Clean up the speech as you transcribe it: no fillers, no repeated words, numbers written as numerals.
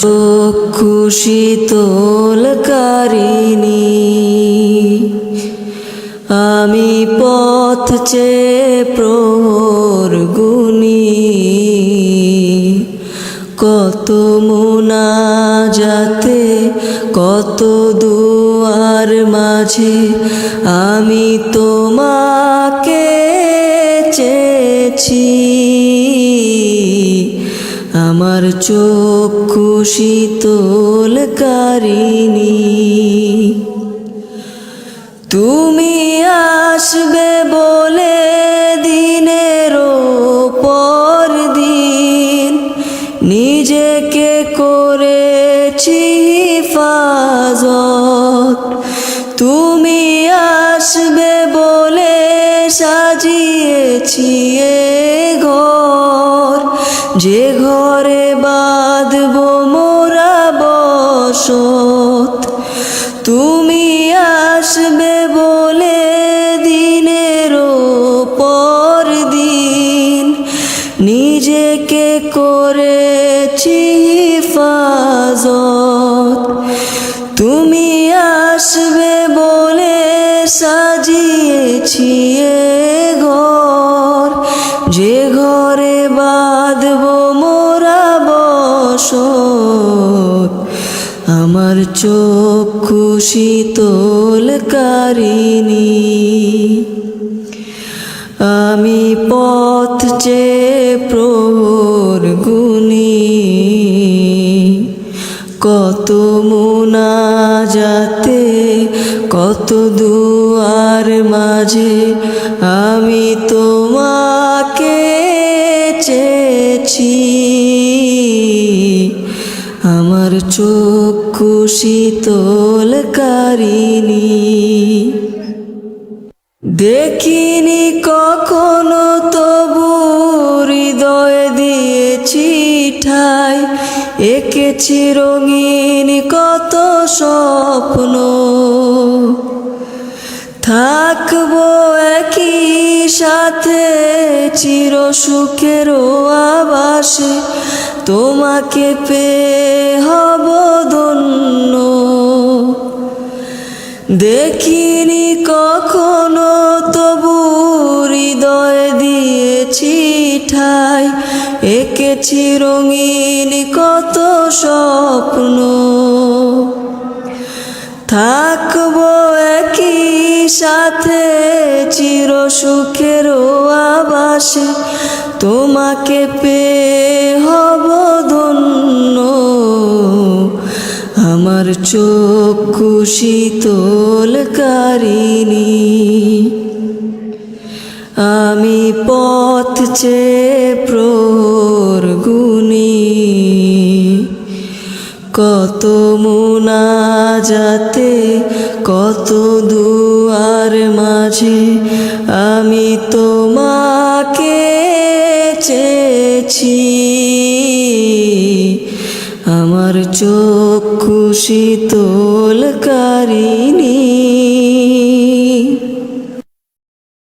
চক্ষু শীতলকারিণী, আমি পথ চেয়ে প্রহর গুনি, কত মুনাজাতে কত দুয়ার মাঝে আমি তোমাকে চেয়েছি। আমার চক্ষু শীতলকারিণী, তুমি আসবে বলে দিনের পর দিন নিজেকে করেছি হিফাজত। তুমি আসবে বলে সাজিয়েছি এ ঘর, যে ঘরে বাঁধব মোরা বসত। তুমি আসবে বলে দিনের পর দিন নিজেকে করেছি হিফাজত। তুমি আসবে বলে সাজিয়েছি এ ঘর, যে ঘরে বাঁধব মোরা বসত। আমার চক্ষু শীতলকারিণী, আমি পথ চেয়ে প্রহর গুনি, কত মুনাজাতে কত দুয়ার মাঝে আমি তোমাকে চেয়েছি। আমার চক্ষু শীতলকারিণী, দেখিনি কখনো তবু হৃদয় দিয়েছি ঠাই, এঁকেছি রঙিন কত স্বপ্ন। থাকবো একই সাথে চির সুখের আবাসে, তোমাকে পেয়ে হব ধন্য। দেখিনি কখনো তবু হৃদয় দিয়েছি ঠাই, এঁকেছি রঙিন কত স্বপ্ন। থাকবো একই সাথে চির সুখের আবাসে, তোমাকে পেয়ে হব ধন্য। আমার চক্ষু শীতলকারিণী, আমি পথ চেয়ে প্রহর গুনি, কত মুনাজাতে কত দুয়ার মাঝে আমি তোমাকে চেয়েছি। আমার চক্ষু শীতলকারিণী।